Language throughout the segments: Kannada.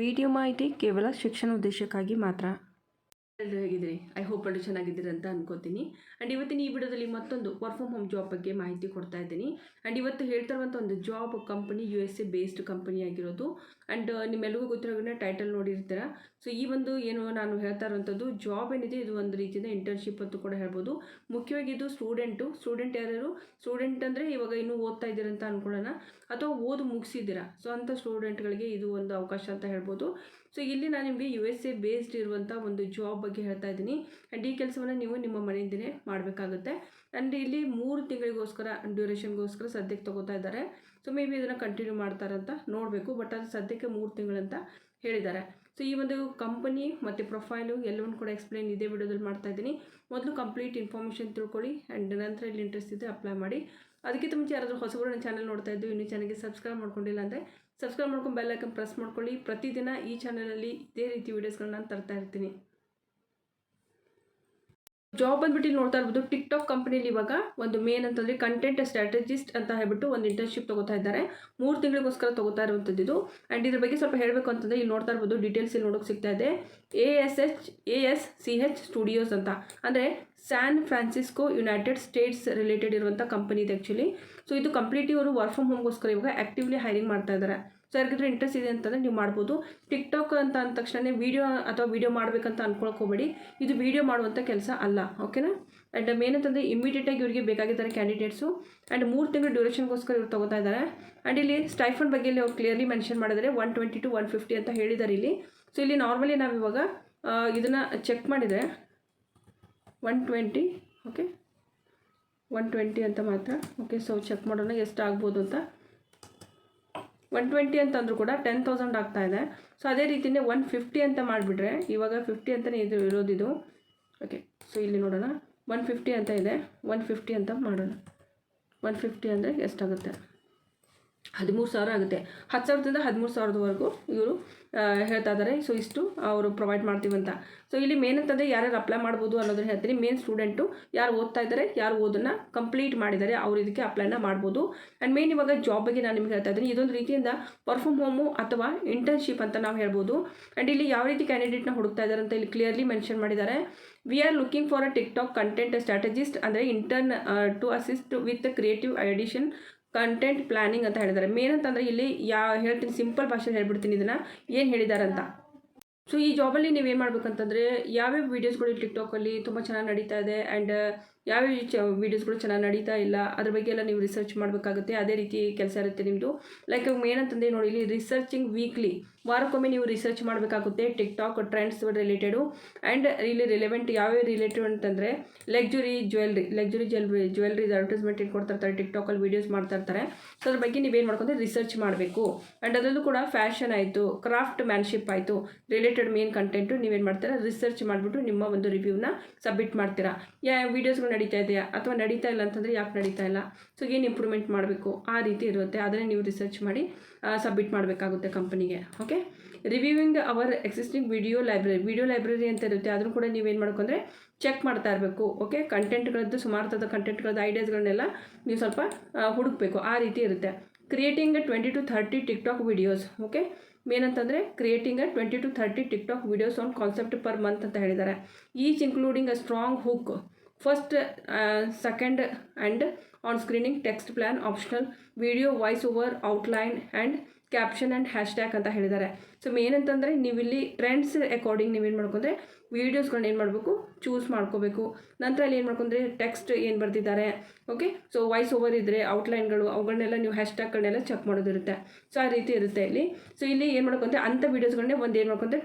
ವಿಡಿಯೋ ಮಾಹಿತಿ ಕೇವಲ ಶಿಕ್ಷಣ ಉದ್ದೇಶಕ್ಕಾಗಿ ಮಾತ್ರ. ಎಲ್ಲರೂ ಹೇಗಿದ್ದೀರಿ? ಐ ಹೋಪ್ ಎಲ್ಲರೂ ಚೆನ್ನಾಗಿದ್ದೀರಿ ಅಂತ ಅನ್ಕೋತೀನಿ. ಆ್ಯಂಡ್ ಇವತ್ತಿನ ಈ ವಿಡಿಯೋದಲ್ಲಿ ಮತ್ತೊಂದು ವರ್ಕ್ ಫ್ರಮ್ ಹೋಮ್ ಜಾಬ್ ಬಗ್ಗೆ ಮಾಹಿತಿ ಕೊಡ್ತಾ ಇದ್ದೀನಿ. ಆ್ಯಂಡ್ ಇವತ್ತು ಹೇಳ್ತಾ ಇರುವಂಥ ಒಂದು job company USA based company ಆಗಿರೋದು. ಆ್ಯಂಡ್ ನಿಮ್ಮೆಲ್ಲರಿಗೂ ಗೊತ್ತಿರೋದನ್ನ ಟೈಟಲ್ ನೋಡಿರ್ತೀರ. ಸೊ ಈ ಒಂದು ಏನು ನಾನು ಹೇಳ್ತಾ ಇರುವಂಥದ್ದು ಜಾಬ್ ಏನಿದೆ ಇದು ಒಂದು ರೀತಿಯಿಂದ ಇಂಟರ್ನ್ಶಿಪ್ ಅಂತೂ ಕೂಡ ಹೇಳ್ಬೋದು. ಮುಖ್ಯವಾಗಿ ಇದು ಸ್ಟೂಡೆಂಟ್ ಯಾರ್ಯಾರು ಸ್ಟೂಡೆಂಟ್ ಅಂದರೆ ಇವಾಗ ಇನ್ನೂ ಓದ್ತಾ ಇದ್ದೀರಂತ ಅನ್ಕೊಳ್ಳೋಣ, ಅಥವಾ ಓದು ಮುಗಿಸಿದ್ದೀರಾ. ಸೊ ಅಂಥ ಸ್ಟೂಡೆಂಟ್ಗಳಿಗೆ ಇದು ಒಂದು ಅವಕಾಶ ಅಂತ ಹೇಳ್ಬೋದು. ಸೊ ಇಲ್ಲಿ ನಾನು ನಿಮಗೆ USA ಬೇಸ್ಡ್ ಇರುವಂಥ ಒಂದು ಜಾಬ್ ಬಗ್ಗೆ ಹೇಳ್ತಾ ಇದ್ದೀನಿ. ಆ್ಯಂಡ್ ಈ ಕೆಲಸವನ್ನು ನೀವು ನಿಮ್ಮ ಮನೆಯಿಂದಲೇ ಮಾಡಬೇಕಾಗುತ್ತೆ. ಆ್ಯಂಡ್ ಇಲ್ಲಿ 3 ತಿಂಗಳಿಗೋಸ್ಕರ ಡ್ಯೂರೇಷನ್ಗೋಸ್ಕರ ಸದ್ಯಕ್ಕೆ ತೊಗೋತಾ ಇದ್ದಾರೆ. ಸೊ ಮೇ ಬಿ ಇದನ್ನು ಕಂಟಿನ್ಯೂ ಮಾಡ್ತಾರಂತ ನೋಡಬೇಕು, ಬಟ್ ಅದು ಸದ್ಯಕ್ಕೆ 3 ತಿಂಗಳಂತ ಹೇಳಿದ್ದಾರೆ. ಸೊ ಈ ಒಂದು ಕಂಪನಿ ಮತ್ತು ಪ್ರೊಫೈಲು ಎಲ್ಲವನ್ನು ಕೂಡ ಎಕ್ಸ್ಪ್ಲೈನ್ ಇದೇ ವಿಡಿಯೋದಲ್ಲಿ ಮಾಡ್ತಾ ಇದ್ದೀನಿ. ಮೊದಲು ಕಂಪ್ಲೀಟ್ ಇನ್ಫಾರ್ಮೇಷನ್ ತಿಳ್ಕೊಳ್ಳಿ, ಆ್ಯಂಡ್ ನಂತರ ಇಲ್ಲಿ ಇಂಟ್ರೆಸ್ಟ್ ಇದೆ ಅಪ್ಲೈ ಮಾಡಿ. ಅದಕ್ಕಿಂತ ಮುಂಚೆ ಯಾರಾದರೂ ಹೊಸಬರು ನನ್ನ ಚಾನಲ್ ನೋಡ್ತಾ ಇದ್ದು ಇನ್ನೂ ಚಾನಲ್ಗೆ ಸಬ್ಸ್ಕ್ರೈಬ್ ಮಾಡ್ಕೊಂಡಿಲ್ಲ ಅಂದರೆ ಸಬ್ಸ್ಕ್ರೈಬ್ ಮಾಡ್ಕೊಂಡು ಬೆಲ್ ಐಕನ್ ಪ್ರೆಸ್ ಮಾಡ್ಕೊಳ್ಳಿ. ಪ್ರತಿದಿನ ಈ ಚಾನಲಲ್ಲಿ ಇದೇ ರೀತಿ ವೀಡಿಯೋಸ್ಗಳನ್ನ ನಾನು ತರ್ತಾ ಇರ್ತೀನಿ. ಜಾಬ್ ಬಂದ್ಬಿಟ್ಟು ಇಲ್ಲಿ ನೋಡ್ತಾ ಇರ್ಬೋದು, ಟಿಕ್ಟಾಕ್ ಕಂಪನಿಯಲ್ಲಿ ಇವಾಗ ಒಂದು ಮೇನ್ ಅಂತಂದರೆ ಕಂಟೆಂಟ್ ಸ್ಟ್ರಾಟಜಿಸ್ಟ್ ಅಂತ ಹೇಳ್ಬಿಟ್ಟು ಒಂದು ಇಂಟರ್ನ್ಶಿಪ್ ತೊಗೋತಾ ಇದ್ದಾರೆ. 3 ತಿಂಗಳಿಗೋಸ್ಕರ ತೊಗೋತಾ ಇರುವಂಥದ್ದು ಇದು. ಆ್ಯಂಡ್ ಇದ್ರ ಬಗ್ಗೆ ಸ್ವಲ್ಪ ಹೇಳಬೇಕು ಅಂತಂದರೆ ಇಲ್ಲಿ ನೋಡ್ತಾ ಇರ್ಬೋದು, ಡೀಟೇಲ್ಸ್ ಇಲ್ಲಿ ನೋಡೋಕೆ ಸಿಗ್ತಾ ಇದೆ. ASCH ಸ್ಟುಡಿಯೋಸ್ ಅಂತ, ಅಂದರೆ San Francisco United States related ಇರುವಂಥ ಕಂಪನಿ ಇದೆ ಆ್ಯಕ್ಚುಲಿ. ಸೊ ಇದು ಕಂಪ್ಲೀಟ್ಲಿ ಅವರು ವರ್ಕ್ ಫ್ರಮ್ ಹೋಮ್ಗೋಸ್ಕರ ಇವಾಗ ಆ್ಯಕ್ಟಿವ್ಲಿ ಹೈರಿಂಗ್ ಮಾಡ್ತಾ ಇದ್ದಾರೆ. ಸೊ ಯಾರಿಗಾದ್ರೂ ಇಂಟ್ರೆಸ್ಟ್ ಇದೆ ಅಂತಂದರೆ ನೀವು ಮಾಡ್ಬೋದು. ಟಿಕ್ಟಾಕ್ ಅಂತ ಅಂದ ತಕ್ಷಣ ವಿಡಿಯೋ ಮಾಡಬೇಕಂತ ಅನ್ಕೊಳಕ್ಕೆ ಹೋಗಬೇಡಿ, ಇದು ವಿಡಿಯೋ ಮಾಡುವಂಥ ಕೆಲಸ ಅಲ್ಲ, ಓಕೆನಾ. ಆ್ಯಂಡ್ ಮೇನ್ ಅಂತಂದರೆ ಇಮಿಡಿಯೇಟಾಗಿ ಇವರಿಗೆ ಬೇಕಾಗಿದ್ದಾರೆ ಕ್ಯಾಂಡಿಡೇಟ್ಸು. ಆ್ಯಂಡ್ 3 ತಿಂಗಳು ಡ್ಯೂರೇಷನ್ಗೋಸ್ಕರ ಇವ್ರು ತೊಗೋತಾ ಇದ್ದಾರೆ. ಆ್ಯಂಡ್ ಇಲ್ಲಿ ಸ್ಟೈಫಂಡ್ ಬಗ್ಗೆ ಅವ್ರು ಕ್ಲಿಯರ್ಲಿ ಮೆನ್ಷನ್ ಮಾಡಿದರೆ 120 to 150 ಅಂತ ಹೇಳಿದ್ದಾರೆ ಇಲ್ಲಿ. ಸೊ ಇಲ್ಲಿ ನಾರ್ಮಲಿ ನಾವು ಇವಾಗ ಇದನ್ನು ಚೆಕ್ ಮಾಡಿದರೆ 120, ಓಕೆ 120 ಅಂತ ಮಾತ್ರ. ಓಕೆ, ಸೊ ಚೆಕ್ ಮಾಡೋಣ ಎಷ್ಟು ಆಗ್ಬೋದು ಅಂತ. 120 ಅಂತಂದ್ರೂ ಕೂಡ 10,000 ಆಗ್ತಾ ಇದೆ. ಸೊ ಅದೇ ರೀತಿಯೇ 150 ಅಂತ ಮಾಡಿಬಿಟ್ರೆ, ಇವಾಗ 50 ಅಂತಲೇ ಇರೋದಿದು. ಓಕೆ, ಸೊ ಇಲ್ಲಿ ನೋಡೋಣ 150 ಅಂತ ಇದೆ. 150 ಅಂತ ಮಾಡೋಣ. 150 ಅಂದರೆ ಎಷ್ಟಾಗುತ್ತೆ? 13,000 ಆಗುತ್ತೆ. 10,000ದಿಂದ 13,000ವರೆಗೂ ಇವರು ಹೇಳ್ತಾ ಇದ್ದಾರೆ. ಸೊ ಇಷ್ಟು ಅವರು ಪ್ರೊವೈಡ್ ಮಾಡ್ತೀವಿ ಅಂತ. ಸೊ ಇಲ್ಲಿ ಮೇನ್ ಅಂತಂದರೆ ಯಾರ್ಯಾರು ಅಪ್ಲೈ ಮಾಡ್ಬೋದು ಅನ್ನೋದನ್ನ ಹೇಳ್ತೀನಿ. ಮೇನ್ ಸ್ಟೂಡೆಂಟು ಯಾರು ಓದ್ತಾ ಇದ್ದಾರೆ, ಯಾರು ಓದನ್ನು ಕಂಪ್ಲೀಟ್ ಮಾಡಿದ್ದಾರೆ ಅವರು ಇದಕ್ಕೆ ಅಪ್ಲೈನ ಮಾಡ್ಬೋದು. ಆ್ಯಂಡ್ ಮೇನ್ ಇವಾಗ ಜಾಬ್ ಬಗ್ಗೆ ನಾನು ನಿಮ್ಗೆ ಹೇಳ್ತಾ ಇದ್ದೀನಿ. ಇದೊಂದು ರೀತಿಯಿಂದ ವರ್ಕ್ ಫ್ರಮ್ ಹೋಮು ಅಥವಾ ಇಂಟರ್ನ್ಶಿಪ್ ಅಂತ ನಾವು ಹೇಳ್ಬೋದು. ಆ್ಯಂಡ್ ಇಲ್ಲಿ ಯಾವ ರೀತಿ ಕ್ಯಾಂಡಿಡೇಟ್ನ ಹುಡುಕ್ತಾ ಇದ್ದಾರೆ ಅಂತ ಇಲ್ಲಿ ಕ್ಲಿಯರ್ಲಿ ಮೆನ್ಷನ್ ಮಾಡಿದ್ದಾರೆ. We are looking for a TikTok content strategist, ಅಂದರೆ intern to assist with creative edition content planning ಅಂತ ಹೇಳಿದ್ದಾರೆ. ಮೇನ್ ಅಂತಂದರೆ ಇಲ್ಲಿ ಹೇಳ್ತೀನಿ, ಸಿಂಪಲ್ ಭಾಷೆಯಲ್ಲಿ ಹೇಳ್ಬಿಡ್ತೀನಿ ಇದನ್ನು ಏನು ಹೇಳಿದ್ದಾರೆ ಅಂತ. ಸೊ ಈ ಜಾಬಲ್ಲಿ ನೀವೇನು ಮಾಡಬೇಕಂತಂದರೆ ಯಾವ್ಯಾವ ವೀಡಿಯೋಸ್ಗಳು ಟಿಕ್ಟಾಕಲ್ಲಿ ತುಂಬ ಚೆನ್ನಾಗಿ ನಡೀತಾ ಇದೆ, ಆ್ಯಂಡ್ ಯಾವ್ಯಾವ ವೀಡಿಯೋಸ್ಗಳು ಚೆನ್ನಾಗಿ ನಡೀತಾ ಇಲ್ಲ ಅದ್ರ ಬಗ್ಗೆ ಎಲ್ಲ ನೀವು ರಿಸರ್ಚ್ ಮಾಡಬೇಕಾಗುತ್ತೆ. ಅದೇ ರೀತಿ ಕೆಲಸ ಇರುತ್ತೆ ನಿಮ್ಮದು. ಲೈಕ್ ಮೇನ್ ಅಂತಂದರೆ ನೋಡಿ, ಇಲ್ಲಿ ರಿಸರ್ಚಿಂಗ್ ವೀಕ್ಲಿ, ವಾರಕ್ಕೊಮ್ಮೆ ನೀವು ರಿಸರ್ಚ್ ಮಾಡಬೇಕಾಗುತ್ತೆ ಟಿಕ್ಟಾಕ್ ಟ್ರೆಂಡ್ಸ್ ರಿಲೇಟೆಡು. ಆ್ಯಂಡ್ ಇಲ್ಲಿ ರಿಲೆವೆಂಟ್ ಯಾವ್ಯಾವ ರಿಲೇಟೆಡ್ ಅಂತಂದರೆ ಲಕ್ಸುರಿ ಜ್ಯುವೆಲ್ರಿ ಅಡ್ವರ್ಟೈಸ್ಮೆಂಟ್ ಏನು ಕೊಡ್ತಾ ಇರ್ತಾರೆ, ಟಿಕ್ಟಾಕಲ್ಲಿ ವೀಡಿಯೋಸ್ ಮಾಡ್ತಾ ಇರ್ತಾರೆ. ಸೊ ಅದ್ರ ಬಗ್ಗೆ ನೀವೇನು ಮಾಡ್ಕೊಂಡ್ರೆ ರಿಸರ್ಚ್ ಮಾಡಬೇಕು. ಆ್ಯಂಡ್ ಅದರಲ್ಲೂ ಕೂಡ ಫ್ಯಾಷನ್ ಆಯಿತು, ಕ್ರಾಫ್ಟ್ ಮ್ಯಾನ್ಶಿಪ್ ಆಯಿತು, ರಿಲೇಟೆಡ್ ಮೇನ್ ಕಂಟೆಂಟು ನೀವೇನು ಮಾಡ್ತೀರಾ, ರಿಸರ್ಚ್ ಮಾಡಿಬಿಟ್ಟು ನಿಮ್ಮ ಒಂದು ರಿವ್ಯೂನ ಸಬ್ಮಿಟ್ ಮಾಡ್ತೀರಾ. ವೀಡಿಯೋಸ್ಗಳು ನಡೀತಾ ಇದೆಯಾ ಅಥವಾ ನಡೀತಾ ಇಲ್ಲ ಅಂತಂದರೆ ಯಾಕೆ ನಡೀತಾ ಇಲ್ಲ, ಸೊ ಏನು ಇಂಪ್ರೂವ್ಮೆಂಟ್ ಮಾಡಬೇಕು ಆ ರೀತಿ ಇರುತ್ತೆ. ಅದನ್ನೇ ನೀವು ರಿಸರ್ಚ್ ಮಾಡಿ ಸಬ್ಮಿಟ್ ಮಾಡಬೇಕಾಗುತ್ತೆ ಕಂಪನಿಗೆ. Okay, reviewing our existing video library ಅಂತ ಇರುತ್ತೆ. ಅದನ್ನು ಕೂಡ ನೀವೇನು ಮಾಡ್ಕೊಂಡ್ರೆ ಚೆಕ್ ಮಾಡ್ತಾ ಇರಬೇಕು. ಓಕೆ, ಕಂಟೆಂಟ್ಗಳದ್ದು ಸುಮಾರು ಥರದ ಕಂಟೆಂಟ್ಗಳದ್ದು ಐಡಿಯಾಸ್ಗಳನ್ನೆಲ್ಲ ನೀವು ಸ್ವಲ್ಪ ಹುಡುಕಬೇಕು, ಆ ರೀತಿ ಇರುತ್ತೆ. Creating 20 to 30 TikTok videos. Okay, ಏನಂತಂದರೆ creating 20 to 30 TikTok videos on concept per month ಅಂತ ಹೇಳಿದ್ದಾರೆ. Each including a strong hook, first second and on screening text plan optional video voice over outline and caption and hashtag ಅಂತ ಹೇಳಿದ್ದಾರೆ. ಸೊ ಏನಂತಂದರೆ ನೀವಿಲ್ಲಿ ಟ್ರೆಂಡ್ಸ್ ಅಕಾರ್ಡಿಂಗ್ ನೀವೇನು ಮಾಡ್ಕೊಂಡ್ರೆ ವೀಡಿಯೋಸ್ಗಳನ್ನ ಏನು ಮಾಡಬೇಕು, ಚೂಸ್ ಮಾಡ್ಕೋಬೇಕು. ನಂತರ ಅಲ್ಲಿ ಏನು ಮಾಡ್ಕೊಂಡ್ರೆ ಟೆಕ್ಸ್ಟ್ ಏನು ಬರ್ತಿದ್ದಾರೆ, ಓಕೆ, ಸೊ ವಾಯ್ಸ್ ಓವರ್ ಇದ್ದರೆ ಔಟ್ಲೈನ್ಗಳು ಅವುಗಳನ್ನೆಲ್ಲ ನೀವು ಹ್ಯಾಶ್ಟ್ಯಾಗ್ಗಳನ್ನೆಲ್ಲ ಚೆಕ್ ಮಾಡೋದಿರುತ್ತೆ. ಸೊ ಆ ರೀತಿ ಇರುತ್ತೆ ಇಲ್ಲಿ. ಸೊ ಇಲ್ಲಿ ಏನು ಮಾಡ್ಕೊಂಡ್ರೆ ಅಂಥ ವೀಡಿಯೋಸ್ಗಳನ್ನೇ ಒಂದು ಏನು ಮಾಡ್ಕೊಂಡ್ರೆ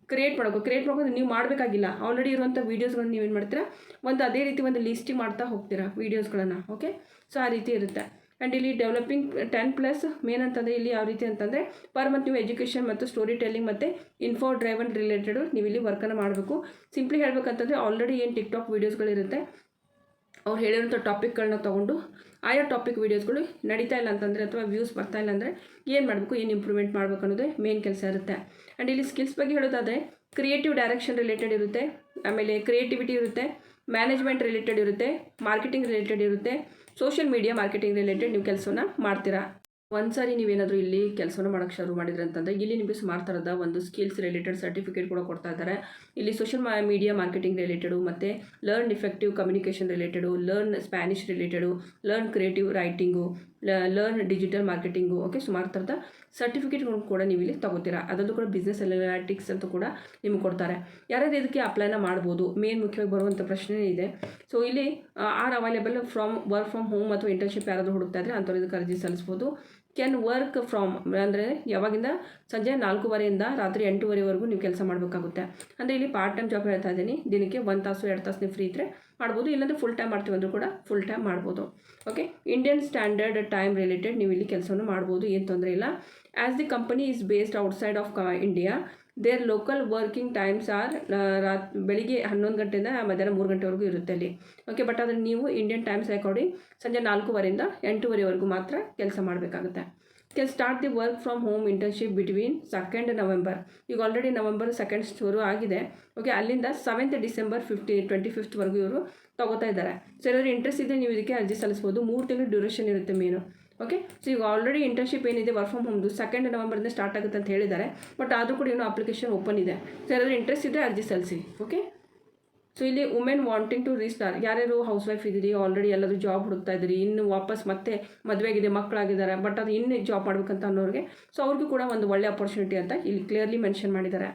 ಕ್ರಿಯೇಟ್ ಮಾಡ್ಕೊಂಡು ನೀವು ಮಾಡಬೇಕಾಗಿಲ್ಲ. ಆಲ್ರೆಡಿ ಇರುವಂಥ ವೀಡಿಯೋಸ್ಗಳನ್ನ ನೀವೇನು ಮಾಡ್ತೀರಾ, ಒಂದು ಅದೇ ರೀತಿ ಒಂದು ಲಿಸ್ಟಿಂಗ್ ಮಾಡ್ತಾ ಹೋಗ್ತೀರಾ ವೀಡಿಯೋಸ್ಗಳನ್ನು. ಓಕೆ, ಸೊ ಆ ರೀತಿ ಇರುತ್ತೆ. ಆ್ಯಂಡ್ ಇಲ್ಲಿ ಡೆವಲಪಿಂಗ್ 10+ ಮೇನ್ ಅಂತಂದರೆ ಇಲ್ಲಿ ಯಾವ ರೀತಿ ಅಂತಂದರೆ ಪರ್ ಮಂತ್ ನೀವು ಎಜುಕೇಷನ್ ಮತ್ತು ಸ್ಟೋರಿ ಟೆಲ್ಲಿಂಗ್ ಮತ್ತು ಇನ್ಫೋ ಡ್ರೈವನ್ ರಿಲೇಟೆಡು ನೀವು ಇಲ್ಲಿ ವರ್ಕನ್ನು ಮಾಡಬೇಕು. ಸಿಂಪ್ಲಿ ಹೇಳ್ಬೇಕಂತಂದರೆ ಆಲ್ರೆಡಿ ಏನು ಟಿಕ್ಟಾಕ್ ವೀಡಿಯೋಸ್ಗಳಿರುತ್ತೆ ಅವ್ರು ಹೇಳಿರೋಂಥ ಟಾಪಿಕ್ಗಳನ್ನ ತೊಗೊಂಡು ಆಯಾ ಟಾಪಿಕ್ ವೀಡಿಯೋಸ್ಗಳು ನಡೀತಾ ಇಲ್ಲ ಅಂತಂದರೆ ಅಥವಾ ವ್ಯೂಸ್ ಬರ್ತಾ ಇಲ್ಲ ಅಂದರೆ ಏನು ಮಾಡಬೇಕು, ಏನು ಇಂಪ್ರೂವ್ಮೆಂಟ್ ಮಾಡಬೇಕು ಅನ್ನೋದೇ ಮೇನ್ ಕೆಲಸ ಇರುತ್ತೆ. ಆ್ಯಂಡ್ ಇಲ್ಲಿ ಸ್ಕಿಲ್ಸ್ ಬಗ್ಗೆ ಹೇಳೋದಾದರೆ ಕ್ರಿಯೇಟಿವ್ ಡೈರೆಕ್ಷನ್ ರಿಲೇಟೆಡ್ ಇರುತ್ತೆ, ಆಮೇಲೆ ಕ್ರಿಯೇಟಿವಿಟಿ ಇರುತ್ತೆ, ಮ್ಯಾನೇಜ್ಮೆಂಟ್ ರಿಲೇಟೆಡ್ ಇರುತ್ತೆ, ಮಾರ್ಕೆಟಿಂಗ್ ರಿಲೇಟೆಡ್ ಇರುತ್ತೆ, ಸೋಷಿಯಲ್ ಮೀಡಿಯಾ ಮಾರ್ಕೆಟಿಂಗ್ ರಿಲೇಟೆಡ್ ನೀವು ಕೆಲಸವನ್ನು ಮಾಡ್ತೀರಾ. ಒಂದ್ಸಾರಿ ನೀವೇನಾದರೂ ಇಲ್ಲಿ ಕೆಲಸವನ್ನು ಮಾಡೋಕ್ಕೆ ಶುರು ಮಾಡಿದ್ರೆ ಅಂತಂದರೆ ಇಲ್ಲಿ ನಿಮಗೆ ಸುಮಾರು ಥರದ ಒಂದು ಸ್ಕಿಲ್ಸ್ ರಿಲೇಟೆಡ್ ಸರ್ಟಿಫಿಕೇಟ್ ಕೂಡ ಕೊಡ್ತಾ ಇದ್ದಾರೆ. ಇಲ್ಲಿ ಸೋಷಿಯಲ್ ಮೀಡಿಯಾ ಮಾರ್ಕೆಟಿಂಗ್ ರಿಲೇಟೆಡು, ಮತ್ತು learn effective communication related, learn Spanish related, learn creative writing, learn digital marketing, okay, ಸುಮಾರು ಥರದ ಸರ್ಟಿಫಿಕೇಟ್ಗಳು ಕೂಡ ನೀವು ಇಲ್ಲಿ ತಗೋತೀರಾ. ಅದರಲ್ಲೂ ಕೂಡ ಬಿಸ್ನೆಸ್ ಅನಾಲಿಟಿಕ್ಸ್ ಅಂತ ಕೂಡ ನಿಮ್ಗೆ ಕೊಡ್ತಾರೆ. ಯಾರಾದ್ರೂ ಇದಕ್ಕೆ ಅಪ್ಲೈನ ಮಾಡ್ಬೋದು. ಮೇನ್ ಮುಖ್ಯವಾಗಿ ಬರುವಂಥ ಪ್ರಶ್ನೆ ಇದೆ. ಸೊ ಇಲ್ಲಿ are available from work from home ಅಥವಾ ಇಂಟರ್ನ್ಶಿಪ್ ಯಾರಾದರೂ ಹುಡುಕ್ತಾ ಇದ್ದರೆ ಅಂಥವ್ರು ಇದಕ್ಕೆ ಅರ್ಜಿ ಸಲ್ಲಿಸ್ಬೋದು. ಕ್ಯಾನ್ ವರ್ಕ್ ಫ್ರಮ್ ಅಂದರೆ ಯಾವಾಗಿಂದ ಸಂಜೆ 4:30ಯಿಂದ ರಾತ್ರಿ 8:30ವರೆಗೂ ನೀವು ಕೆಲಸ ಮಾಡಬೇಕಾಗುತ್ತೆ. ಅಂದರೆ ಇಲ್ಲಿ ಪಾರ್ಟ್ ಟೈಮ್ ಜಾಬ್ ಹೇಳ್ತಾ ಇದ್ದೀನಿ. ದಿನಕ್ಕೆ 1 ತಾಸು 2 ತಾಸು ನೀವು ಫ್ರೀ ಇದ್ದರೆ ಮಾಡ್ಬೋದು, ಇಲ್ಲಾಂದರೆ ಫುಲ್ ಟೈಮ್ ಮಾಡ್ತೀವಿ ಅಂದರೂ ಕೂಡ ಫುಲ್ ಟೈಮ್ ಮಾಡ್ಬೋದು. Okay, Indian standard time related ನೀವು ಇಲ್ಲಿ ಕೆಲಸವನ್ನು ಮಾಡ್ಬೋದು, ಏನು ತೊಂದರೆ ಇಲ್ಲ. As the company is based outside of India, their local working times are ಬೆಳಿಗ್ಗೆ 11 ಗಂಟೆಯಿಂದ ಮಧ್ಯಾಹ್ನ 3 ಗಂಟೆವರೆಗೂ ಇರುತ್ತೆ ಅಲ್ಲಿ. ಓಕೆ, ಬಟ್ ಆದರೆ ನೀವು ಇಂಡಿಯನ್ ಟೈಮ್ಸ್ ಅಕಾರ್ಡಿಂಗ್ ಸಂಜೆ 4:30ರಿಂದ 8:30ವರೆಗೂ ಮಾತ್ರ ಕೆಲಸ ಮಾಡಬೇಕಾಗುತ್ತೆ. Can start the work from home internship between 2nd November, ಈಗ ಆಲ್ರೆಡಿ ನವೆಂಬರ್ 2nd ಶುರು ಆಗಿದೆ. ಓಕೆ, ಅಲ್ಲಿಂದ 7th ಡಿಸೆಂಬರ್ 25th ಇವರು ತಗೋತಾ ಇದ್ದಾರೆ. ಸೊ ಏನಾದರೂ ಇಂಟ್ರೆಸ್ಟ್ ಇದ್ದರೆ ನೀವು ಇದಕ್ಕೆ ಅರ್ಜಿ ಸಲ್ಲಿಸ್ಬೋದು. 3 ತಿಂಗಳು ಡ್ಯೂರೇಷನ್ ಇರುತ್ತೆ ಮೇನು. ಓಕೆ, ಸೊ ಈಗ ಆಲ್ರೆಡಿ ಇಂಟರ್ನ್ಶಿಪ್ ಏನಿದೆ ವರ್ಕ್ ಫ್ರಮ್ ಹೋಮ್ದು 2nd ನವೆಂಬರಿಂದ ಸ್ಟಾರ್ಟ್ ಆಗುತ್ತೆ ಅಂತ ಹೇಳಿದ್ದಾರೆ. ಬಟ್ ಆದರೂ ಕೂಡ ಇನ್ನೂ ಅಪ್ಲಿಕೇಶನ್ ಓಪನ್ ಇದೆ. ಸೊ ಯಾರಾದರೂ ಇಂಟ್ರೆಸ್ಟ್ ಇದ್ದರೆ ಅರ್ಜಿ ಸಲ್ಲಿಸಿ. ಓಕೆ, ಸೊ ಇಲ್ಲಿ ವುಮೆನ್ ವಾಂಟಿಂಗ್ ಟು ರೀಸ್ಟಾರ್ಟ್, ಯಾರ್ಯಾರು ಹೌಸ್ ವೈಫ್ ಇದ್ದೀರಿ, ಆಲ್ರೆಡಿ ಎಲ್ಲರೂ ಜಾಬ್ ಹುಡುಕ್ತಾ ಇದ್ದೀರಿ, ಇನ್ನು ವಾಪಸ್ ಮತ್ತೆ ಮದುವೆ ಆಗಿದೆ, ಮಕ್ಕಳಾಗಿದ್ದಾರೆ, ಬಟ್ ಅದು ಇನ್ನೂ ಜಾಬ್ ಮಾಡಬೇಕಂತ ಅನ್ನೋರಿಗೆ, ಸೊ ಅವ್ರಿಗೂ ಕೂಡ ಒಂದು ಒಳ್ಳೆ ಅಪರ್ಚುನಿಟಿ ಅಂತ ಇಲ್ಲಿ ಕ್ಲಿಯರ್ಲಿ ಮೆನ್ಷನ್ ಮಾಡಿದ್ದಾರೆ.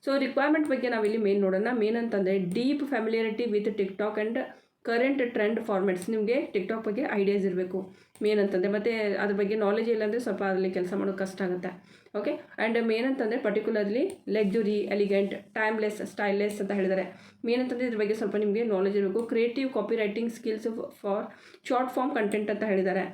ಸೊ ರಿಕ್ವೈರ್ಮೆಂಟ್ ಬಗ್ಗೆ ನಾವಿಲ್ಲಿ ಮೇನ್ ನೋಡೋಣ. ಮೇನ್ ಅಂತಂದರೆ deep familiarity with TikTok and current trend formats. ನಿಮಗೆ ಟಿಕ್ಟಾಕ್ ಬಗ್ಗೆ ಐಡಿಯಾಸ್ ಇರಬೇಕು ಮೇನ್ ಅಂತಂದರೆ, ಮತ್ತು ಅದ್ರ ಬಗ್ಗೆ ನಾಲೆಜ್ ಇಲ್ಲಾಂದರೆ ಸ್ವಲ್ಪ ಅದರಲ್ಲಿ ಕೆಲಸ ಮಾಡೋದು ಕಷ್ಟ ಆಗುತ್ತೆ. ಓಕೆ, ಆ್ಯಂಡ್ ಮೇನ್ ಅಂತಂದರೆ ಪರ್ಟಿಕ್ಯುಲರ್ಲಿ ಲಕ್ಸುರಿ, ಎಲಿಗೆಂಟ್, ಟೈಮ್ಲೆಸ್, ಸ್ಟೈಲ್ಲೆಸ್ ಅಂತ ಹೇಳಿದ್ದಾರೆ. ಮೇನ್ ಅಂತಂದರೆ ಇದ್ರ ಬಗ್ಗೆ ಸ್ವಲ್ಪ ನಿಮಗೆ ನಾಲೆಜ್ ಇರಬೇಕು. Creative copy writing skills for short form content ಅಂತ ಹೇಳಿದ್ದಾರೆ.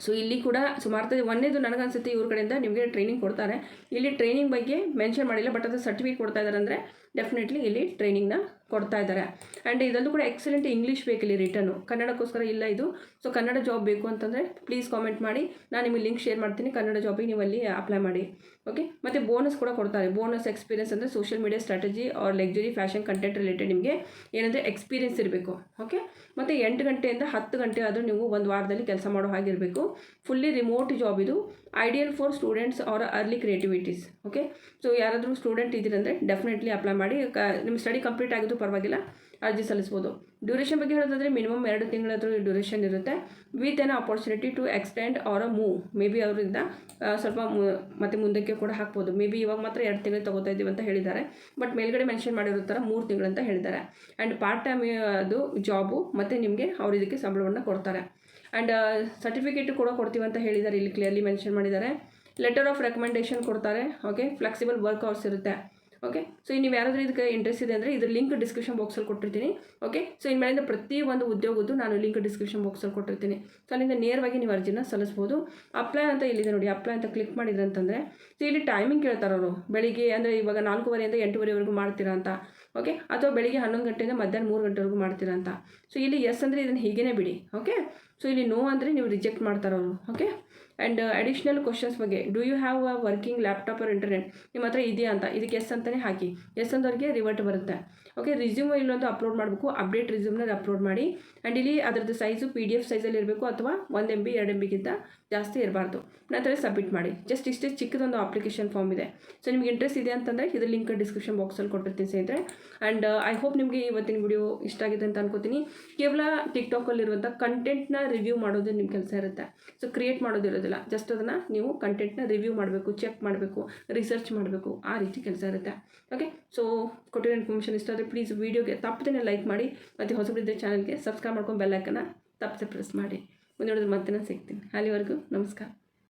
ಸೊ ಇಲ್ಲಿ ಕೂಡ ಸುಮಾರು ಒಂದೇದು ನನಗನ್ಸುತ್ತೆ ಇವ್ರ ಕಡೆಯಿಂದ ನಿಮಗೆ ಟ್ರೈನಿಂಗ್ ಕೊಡ್ತಾರೆ. ಇಲ್ಲಿ ಟ್ರೈನಿಂಗ್ ಬಗ್ಗೆ ಮೆನ್ಷನ್ ಮಾಡಿಲ್ಲ, ಬಟ್ ಅದು ಸರ್ಟಿಫಿಕೇಟ್ ಕೊಡ್ತಾ ಇದ್ದಾರೆ ಅಂದರೆ ಡೆಫಿನೆಟ್ಲಿ ಇಲ್ಲಿ ಟ್ರೈನಿಂಗ್ನ ಕೊಡ್ತಾ ಇದ್ದಾರೆ. ಆ್ಯಂಡ್ ಇದೊಂದು ಕೂಡ ಎಕ್ಸಲೆಂಟ್ ಇಂಗ್ಲೀಷ್ ಬೇಕಿಲ್ಲಿ ರಿಟರ್ನು, ಕನ್ನಡಕ್ಕೋಸ್ಕರ ಇಲ್ಲ ಇದು. ಸೊ ಕನ್ನಡ ಜಾಬ್ ಬೇಕು ಅಂತಂದರೆ ಪ್ಲೀಸ್ ಕಾಮೆಂಟ್ ಮಾಡಿ, ನಾನು ನಿಮಗೆ ಲಿಂಕ್ ಶೇರ್ ಮಾಡ್ತೀನಿ. ಕನ್ನಡ ಜಾಬಿಗೆ ನೀವು ಅಲ್ಲಿ ಅಪ್ಲೈ ಮಾಡಿ. ಓಕೆ, ಮತ್ತು ಬೋನಸ್ ಕೂಡ ಕೊಡ್ತಾರೆ. ಬೋನಸ್ ಎಕ್ಸ್ಪೀರಿಯನ್ಸ್ ಅಂದರೆ social media strategy or luxury fashion content related ನಿಮಗೆ ಏನಂದರೆ ಎಕ್ಸ್ಪೀರಿಯನ್ಸ್ ಇರಬೇಕು. ಓಕೆ, ಮತ್ತು 8 ಗಂಟೆಯಿಂದ 10 ಗಂಟೆ ಆದರೂ ನೀವು ಒಂದು ವಾರದಲ್ಲಿ ಕೆಲಸ ಮಾಡೋ ಹಾಗಿರಬೇಕು. ಫುಲ್ಲಿ ರಿಮೋಟ್ ಜಾಬ್ ಇದು. Ideal for students are early creativities. Okay, so ಯಾರಾದರೂ ಸ್ಟೂಡೆಂಟ್ ಇದ್ದೀರಂದರೆ ಡೆಫಿನೆಟ್ಲಿ ಅಪ್ಲೈ ಮಾಡಿ. ನಿಮ್ಮ ಸ್ಟಡಿ ಕಂಪ್ಲೀಟ್ ಆಗಿದ್ದು ಪರವಾಗಿಲ್ಲ, ಅರ್ಜಿ ಸಲ್ಲಿಸ್ಬೋದು. ಡ್ಯೂರೇಷನ್ ಬಗ್ಗೆ ಹೇಳೋದಾದರೆ ಮಿನಿಮಮ್ 2 ತಿಂಗಳಾದರೂ ಡ್ಯೂರೇಷನ್ ಇರುತ್ತೆ. With an opportunity to extend or move, maybe ಅವರಿಂದ ಸ್ವಲ್ಪ ಮತ್ತೆ ಮುಂದಕ್ಕೆ ಕೂಡ ಹಾಕ್ಬೋದು. ಮೇ ಬಿ ಇವಾಗ ಮಾತ್ರ 2 ತಿಂಗಳು ತೊಗೋತಾ ಇದ್ದೀವಿ ಅಂತ ಹೇಳಿದ್ದಾರೆ, ಬಟ್ ಮೇಲ್ಗಡೆ ಮೆನ್ಷನ್ ಮಾಡಿರೋ ಥರ 3 ತಿಂಗಳು ಅಂತ ಹೇಳಿದ್ದಾರೆ. ಆ್ಯಂಡ್ ಪಾರ್ಟ್ ಟೈಮ್ ಅದು ಜಾಬು, ಮತ್ತು ನಿಮಗೆ ಅವ್ರು ಇದಕ್ಕೆ ಸಂಬಳವನ್ನು ಕೊಡ್ತಾರೆ. ಆ್ಯಂಡ್ ಸರ್ಟಿಫಿಕೇಟು ಕೂಡ ಕೊಡ್ತೀವಿ ಅಂತ ಹೇಳಿದ್ದಾರೆ, ಇಲ್ಲಿ ಕ್ಲಿಯರ್ಲಿ ಮೆನ್ಷನ್ ಮಾಡಿದ್ದಾರೆ. ಲೆಟರ್ ಆಫ್ ರೆಕಮೆಂಡೇಷನ್ ಕೊಡ್ತಾರೆ. ಓಕೆ, ಫ್ಲೆಕ್ಸಿಬಲ್ ವರ್ಕ್ ಅವರ್ಸ್ ಇರುತ್ತೆ. ಓಕೆ, ಸೊ ನೀವು ಯಾರಾದರೂ ಇದಕ್ಕೆ ಇಂಟ್ರೆಸ್ಟ್ ಇದೆ ಅಂದರೆ ಇದ್ರ ಲಿಂಕ್ ಡಿಸ್ಕ್ರಿಪ್ಷನ್ ಬಾಕ್ಸಲ್ಲಿ ಕೊಟ್ಟಿರ್ತೀನಿ. ಓಕೆ, ಸೊ ಇನ್ಮೇಲಿಂದ ಪ್ರತಿಯೊಂದು ಉದ್ಯೋಗದ್ದು ನಾನು ಲಿಂಕ್ ಡಿಸ್ಕ್ರಿಪ್ಷನ್ ಬಾಕ್ಸಲ್ಲಿ ಕೊಟ್ಟಿರ್ತೀನಿ. ಸೊ ಅಲ್ಲಿಂದ ನೇರವಾಗಿ ನೀವು ಅರ್ಜಿನ ಸಲ್ಲಿಸ್ಬೋದು. ಅಪ್ಲೈ ಅಂತ ಇಲ್ಲಿದೆ ನೋಡಿ, ಅಪ್ಲೈ ಅಂತ ಕ್ಲಿಕ್ ಮಾಡಿದ್ರೆ ಅಂತಂದರೆ ಸೊ ಇಲ್ಲಿ ಟೈಮಿಂಗ್ ಕೇಳ್ತಾರೆ ಅವರು. ಬೆಳಿಗ್ಗೆ ಅಂದರೆ ಇವಾಗ 4:30ಯಿಂದ 8:30ವರೆಗೂ ಮಾಡ್ತೀರಾ ಅಂತ. ಓಕೆ, ಅಥವಾ ಬೆಳಿಗ್ಗೆ 11 ಗಂಟೆಯಿಂದ ಮಧ್ಯಾಹ್ನ 3 ಗಂಟೆವರೆಗೂ ಮಾಡ್ತೀರಾ ಅಂತ. ಸೊ ಇಲ್ಲಿ ಎಸ್ ಅಂದರೆ ಇದನ್ನು ಹೀಗೇ ಬಿಡಿ. ಓಕೆ, ಸೊ ಇಲ್ಲಿ ನೋ ಅಂದರೆ ನೀವು ರಿಜೆಕ್ಟ್ ಮಾಡ್ತಾರೆ ಅವರು. ಓಕೆ, ಆ್ಯಂಡ್ ಅಡಿಷ್ನಲ್ ಕ್ವಶನ್ಸ್ ಬಗ್ಗೆ, do you have a working laptop or internet, ನಿಮ್ಮ ಹತ್ರ ಇದೆಯಾ ಅಂತ, ಇದಕ್ಕೆ ಎಸ್ ಅಂತಲೇ ಹಾಕಿ. ಎಸ್ ಅಂದವ್ರಿಗೆ ರಿವರ್ಟ್ ಬರುತ್ತೆ. ಓಕೆ, ರಿಸ್ಯೂಮ್ ಇಲ್ಲೊಂದು ಅಪ್ಲೋಡ್ ಮಾಡಬೇಕು. ಅಪ್ಡೇಟ್ ರಿಸ್ಯೂಮ್ನ ಅಪ್ಲೋಡ್ ಮಾಡಿ. ಆ್ಯಂಡ್ ಇಲ್ಲಿ ಅದರದ್ದು ಸೈಜು PDF ಸೈಜಲ್ಲಿ ಇರಬೇಕು, ಅಥವಾ 1 MB 2 MBಗಿಂತ ಜಾಸ್ತಿ ಇರಬಾರ್ದು. ನಂತರ ಸಬ್ಮಿಟ್ ಮಾಡಿ. ಜಸ್ಟ್ ಇಷ್ಟೇ ಚಿಕ್ಕದೊಂದು ಅಪ್ಲಿಕೇಶನ್ ಫಾರ್ಮ್ ಇದೆ. ಸೊ ನಿಮ್ಗೆ ಇಂಟ್ರೆಸ್ಟ್ ಇದೆ ಅಂತಂದರೆ ಇದ್ರ ಲಿಂಕ್ ಡಿಸ್ಕ್ರಿಪ್ಷನ್ ಬಾಕ್ಸಲ್ಲಿ ಕೊಟ್ಟಿರ್ತೀನಿ ಸ್ನೇಹಿತರೆ. ಆ್ಯಂಡ್ ಐ ಹೋಪ್ ನಿಮಗೆ ಇವತ್ತಿನ ವಿಡಿಯೋ ಇಷ್ಟ ಆಗಿದೆ ಅಂತ ಅನ್ಕೋತೀನಿ. ಕೇವಲ ಟಿಕ್ಟಾಕಲ್ಲಿರುವಂಥ ಕಂಟೆಂಟ್ನ ರಿವ್ಯೂ ಮಾಡೋದು ನಿಮ್ಮ ಕೆಲಸ ಇರುತ್ತೆ. ಸೊ ಕ್ರಿಯೇಟ್ ಮಾಡೋದಿರೋದಿಲ್ಲ, ಜಸ್ಟ್ ಅದನ್ನು ನೀವು ಕಂಟೆಂಟ್ನ ರಿವ್ಯೂ ಮಾಡಬೇಕು, ಚೆಕ್ ಮಾಡಬೇಕು, ರಿಸರ್ಚ್ ಮಾಡಬೇಕು, ಆ ರೀತಿ ಕೆಲಸ ಇರುತ್ತೆ. ಓಕೆ, ಸೊ ಕೊಟ್ಟಿರೋ ಇನ್ಫಾರ್ಮೇಷನ್ ಇಷ್ಟ ಆದರೆ ಪ್ಲೀಸ್ ವೀಡಿಯೋಗೆ ತಪ್ಪದೇ ಲೈಕ್ ಮಾಡಿ, ಮತ್ತು ಹೊಸಬರಿದ್ದರೆ ಚಾನಲ್ಗೆ ಸಬ್ಸ್ಕ್ರೈಬ್ ಮಾಡ್ಕೊಂಡು ಬೆಲ್ ಐಕನ್ನ ತಪ್ಪದೆ ಪ್ರೆಸ್ ಮಾಡಿ. ಮುಂದೆ ಮತ್ತೆ ನಾನು ಸಿಗ್ತೀನಿ. ಅಲ್ಲಿವರೆಗೂ ನಮಸ್ಕಾರ.